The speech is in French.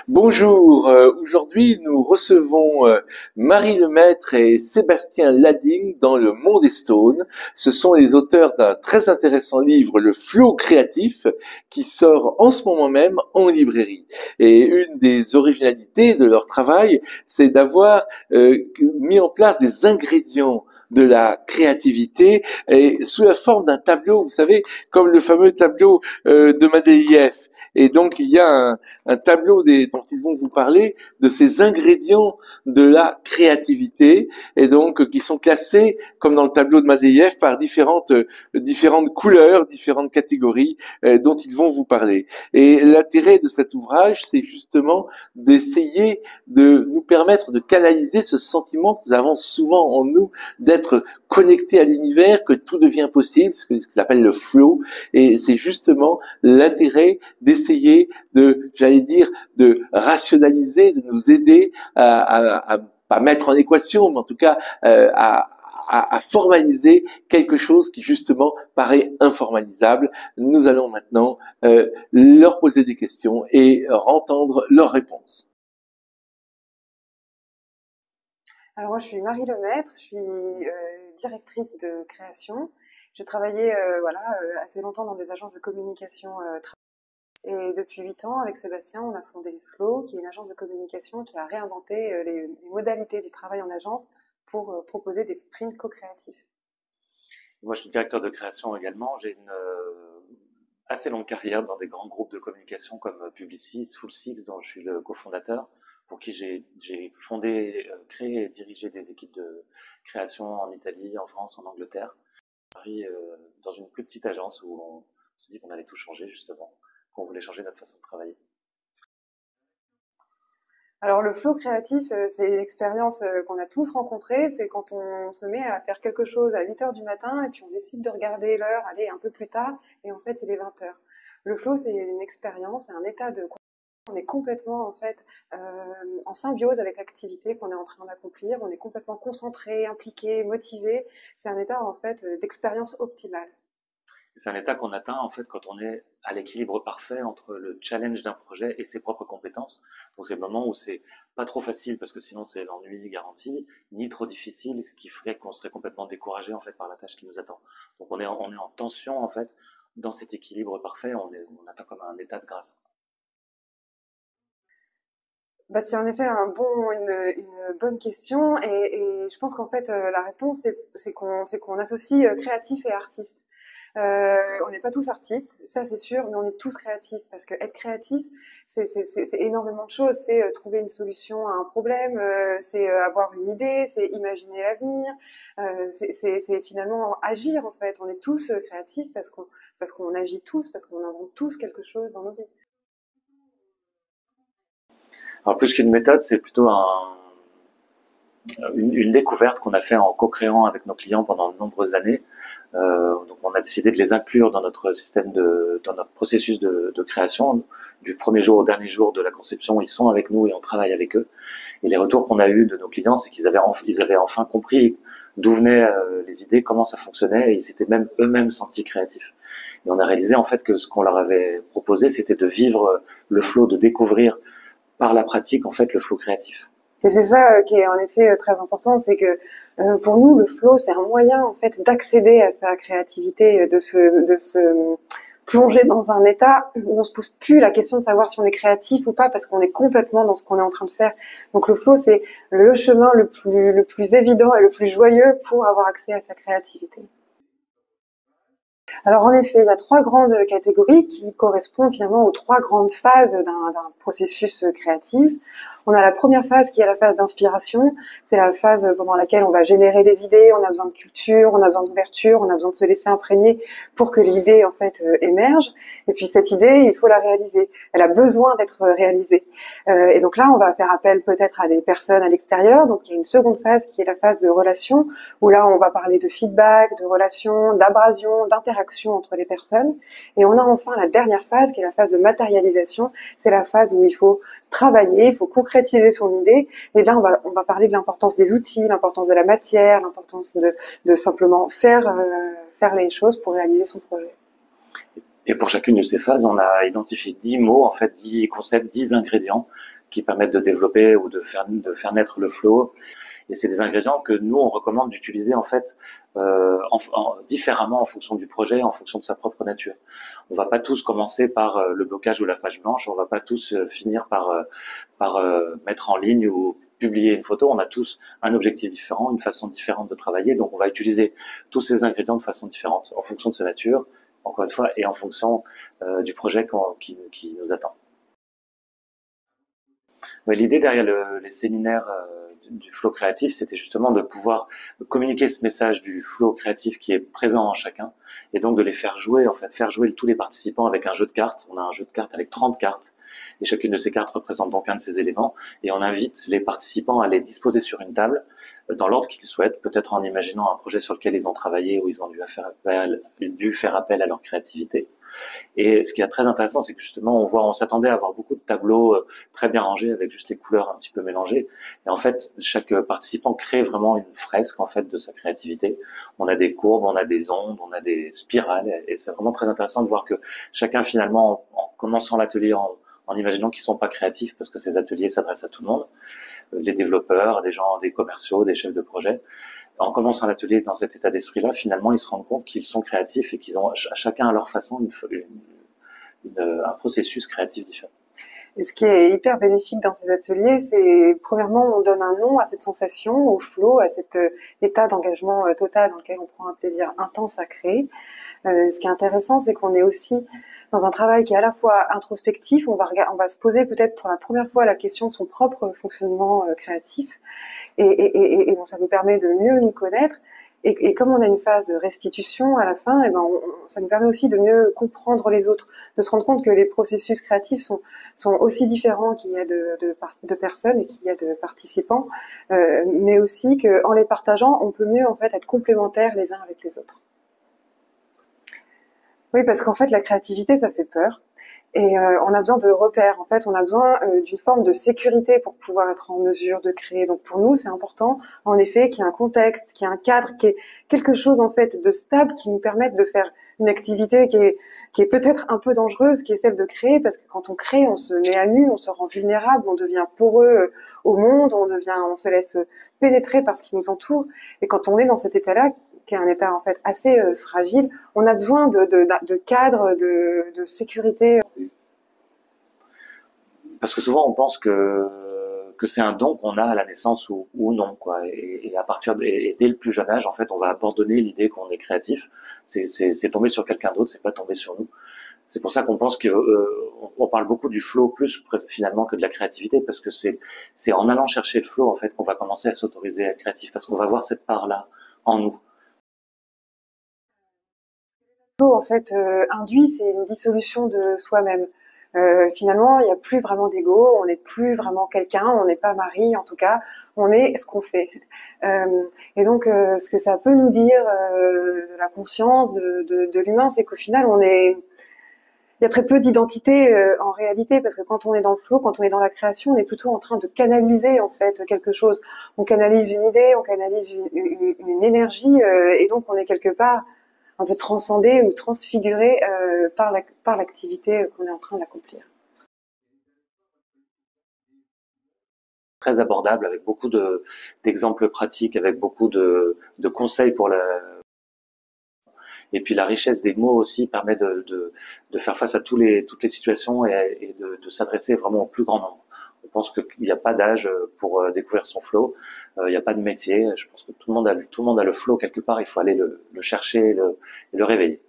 Bonjour, aujourd'hui nous recevons Marie Lemaître et Sébastien Lading dans Le Monde est Stone. Ce sont les auteurs d'un très intéressant livre, Le Flow créatif, qui sort en ce moment même en librairie. Et une des originalités de leur travail, c'est d'avoir mis en place des ingrédients de la créativité et sous la forme d'un tableau, vous savez, comme le fameux tableau de Mendeleïev. Et donc il y a un tableau dont ils vont vous parler de ces ingrédients de la créativité et donc qui sont classés comme dans le tableau de Mendeleïev par différentes couleurs, différentes catégories dont ils vont vous parler. Et l'intérêt de cet ouvrage, c'est justement d'essayer de nous permettre de canaliser ce sentiment que nous avons souvent en nous d'être connecté à l'univers, que tout devient possible, ce qu'ils appellent le flow, et c'est justement l'intérêt d'essayer de, j'allais dire, de rationaliser, de nous aider à pas mettre en équation, mais en tout cas à formaliser quelque chose qui justement paraît informalisable. Nous allons maintenant leur poser des questions et entendre leurs réponses. Alors moi je suis Marie Lemaître, je suis directrice de création. J'ai travaillé assez longtemps dans des agences de communication et depuis 8 ans avec Sébastien on a fondé Flow, qui est une agence de communication qui a réinventé les modalités du travail en agence pour proposer des sprints co-créatifs. Moi je suis directeur de création également, j'ai une assez longue carrière dans des grands groupes de communication comme Publicis, Full Six, dont je suis le cofondateur, pour qui j'ai fondé, créé et dirigé des équipes de création en Italie, en France, en Angleterre. Paris, dans une plus petite agence où on s'est dit qu'on allait tout changer justement, qu'on voulait changer notre façon de travailler. Alors le flow créatif, c'est une expérience qu'on a tous rencontrée, c'est quand on se met à faire quelque chose à 8h du matin et puis on décide de regarder l'heure, aller un peu plus tard, et en fait il est 20h. Le flow c'est une expérience, c'est un état de... On est complètement en fait en symbiose avec l'activité qu'on est en train d'accomplir, on est complètement concentré, impliqué, motivé, c'est un état en fait d'expérience optimale. C'est un état qu'on atteint en fait quand on est à l'équilibre parfait entre le challenge d'un projet et ses propres compétences. Donc c'est le moment où c'est pas trop facile parce que sinon c'est l'ennui garanti, ni trop difficile, ce qui ferait qu'on serait complètement découragé en fait par la tâche qui nous attend. Donc on est en tension en fait dans cet équilibre parfait, on atteint comme un état de grâce. Bah, c'est en effet une bonne question et je pense qu'en fait la réponse c'est qu'on associe créatif et artiste. On n'est pas tous artistes, ça c'est sûr, mais on est tous créatifs parce que être créatif c'est énormément de choses, c'est trouver une solution à un problème, c'est avoir une idée, c'est imaginer l'avenir, c'est finalement agir en fait. On est tous créatifs parce qu'on agit tous, parce qu'on invente tous quelque chose dans nos vies. Alors plus qu'une méthode, c'est plutôt une découverte qu'on a fait en co-créant avec nos clients pendant de nombreuses années. Donc on a décidé de les inclure dans notre système dans notre processus de création. Du premier jour au dernier jour de la conception, ils sont avec nous et on travaille avec eux. Et les retours qu'on a eus de nos clients, c'est qu'ils avaient enfin compris d'où venaient les idées, comment ça fonctionnait, et ils s'étaient même eux-mêmes sentis créatifs. Et on a réalisé en fait que ce qu'on leur avait proposé, c'était de vivre le flow, de découvrir par la pratique en fait le flow créatif. Et c'est ça qui est en effet très important, c'est que pour nous le flow c'est un moyen en fait d'accéder à sa créativité, de se plonger dans un état où on se pose plus la question de savoir si on est créatif ou pas parce qu'on est complètement dans ce qu'on est en train de faire. Donc le flow c'est le chemin le plus évident et le plus joyeux pour avoir accès à sa créativité. Alors en effet, il y a 3 grandes catégories qui correspondent finalement aux 3 grandes phases d'un processus créatif. On a la première phase qui est la phase d'inspiration. C'est la phase pendant laquelle on va générer des idées, on a besoin de culture, on a besoin d'ouverture, on a besoin de se laisser imprégner pour que l'idée en fait émerge. Et puis cette idée, il faut la réaliser. Elle a besoin d'être réalisée. Et donc là, on va faire appel peut-être à des personnes à l'extérieur. Donc il y a une seconde phase qui est la phase de relation, où là on va parler de feedback, de relation, d'abrasion, d'interaction entre les personnes. Et on a enfin la dernière phase qui est la phase de matérialisation. C'est la phase où il faut travailler, il faut concrétiser son idée. Et là, on va parler de l'importance des outils, l'importance de la matière, l'importance de simplement faire les choses pour réaliser son projet. Et pour chacune de ces phases, on a identifié 10 mots, en fait, 10 concepts, 10 ingrédients qui permettent de développer ou de faire naître le flow. Et c'est des ingrédients que nous, on recommande d'utiliser, en fait, différemment en fonction du projet, en fonction de sa propre nature. On va pas tous commencer par le blocage ou la page blanche, on va pas tous finir par mettre en ligne ou publier une photo. On a tous un objectif différent, une façon différente de travailler, donc on va utiliser tous ces ingrédients de façon différente, en fonction de sa nature, encore une fois, et en fonction du projet qui nous attend. Ouais, l'idée derrière les séminaires du flow créatif, c'était justement de pouvoir communiquer ce message du flow créatif qui est présent en chacun, et donc de les faire jouer, en fait, faire jouer tous les participants avec un jeu de cartes. On a un jeu de cartes avec 30 cartes, et chacune de ces cartes représente donc un de ces éléments, et on invite les participants à les disposer sur une table, dans l'ordre qu'ils souhaitent, peut-être en imaginant un projet sur lequel ils ont travaillé, ou ils ont dû faire appel à leur créativité. Et ce qui est très intéressant, c'est que justement, on s'attendait à avoir beaucoup de tableaux très bien rangés avec juste les couleurs un petit peu mélangées. Et en fait, chaque participant crée vraiment une fresque en fait de sa créativité. On a des courbes, on a des ondes, on a des spirales, et c'est vraiment très intéressant de voir que chacun finalement, en commençant l'atelier, en imaginant qu'ils sont pas créatifs, parce que ces ateliers s'adressent à tout le monde, les développeurs, des gens, des commerciaux, des chefs de projet. En commençant l'atelier dans cet état d'esprit-là, finalement, ils se rendent compte qu'ils sont créatifs et qu'ils ont chacun à leur façon un processus créatif différent. Et ce qui est hyper bénéfique dans ces ateliers, c'est premièrement, on donne un nom à cette sensation, au flow, à cet état d'engagement total dans lequel on prend un plaisir intense à créer. Ce qui est intéressant, c'est qu'on est aussi dans un travail qui est à la fois introspectif, on va se poser peut-être pour la première fois la question de son propre fonctionnement créatif, et donc ça nous permet de mieux nous connaître. Et comme on a une phase de restitution à la fin, et ben ça nous permet aussi de mieux comprendre les autres, de se rendre compte que les processus créatifs sont aussi différents qu'il y a de personnes et qu'il y a de participants, mais aussi qu'en les partageant, on peut mieux en fait être complémentaires les uns avec les autres. Oui, parce qu'en fait, la créativité, ça fait peur. Et on a besoin de repères. En fait, on a besoin d'une forme de sécurité pour pouvoir être en mesure de créer. Donc pour nous, c'est important, en effet, qu'il y ait un contexte, qu'il y ait un cadre, qu'il y ait quelque chose en fait de stable qui nous permette de faire une activité qui est peut-être un peu dangereuse, qui est celle de créer, parce que quand on crée, on se met à nu, on se rend vulnérable, on devient poreux au monde, on se laisse pénétrer par ce qui nous entoure. Et quand on est dans cet état-là, qui est un état en fait assez fragile, on a besoin de cadres, de sécurité. Parce que souvent on pense que c'est un don qu'on a à la naissance ou non, quoi. Et à partir et dès le plus jeune âge, en fait, on va abandonner l'idée qu'on est créatif. C'est tomber sur quelqu'un d'autre, c'est pas tomber sur nous. C'est pour ça qu'on pense que on parle beaucoup du flow plus finalement que de la créativité, parce que c'est en allant chercher le flow en fait qu'on va commencer à s'autoriser à être créatif, parce qu'on va voir cette part-là en nous. Le flow en fait induit, c'est une dissolution de soi-même. Finalement, il n'y a plus vraiment d'ego, on n'est plus vraiment quelqu'un, on n'est pas Marie en tout cas, on est ce qu'on fait. Et donc, ce que ça peut nous dire de la conscience, de l'humain, c'est qu'au final, il y a très peu d'identité en réalité, parce que quand on est dans le flow, quand on est dans la création, on est plutôt en train de canaliser en fait quelque chose. On canalise une idée, on canalise une énergie, et donc on est quelque part un peu transcendé ou transfiguré par l'activité qu'on est en train d'accomplir. Très abordable, avec beaucoup d'exemples pratiques, avec beaucoup de conseils pour et puis la richesse des mots aussi permet de faire face à toutes les situations et de s'adresser vraiment au plus grand nombre. On pense qu'il n'y a pas d'âge pour découvrir son flow, il n'y a pas de métier. Je pense que tout le monde a le flow quelque part, il faut aller le chercher et le réveiller.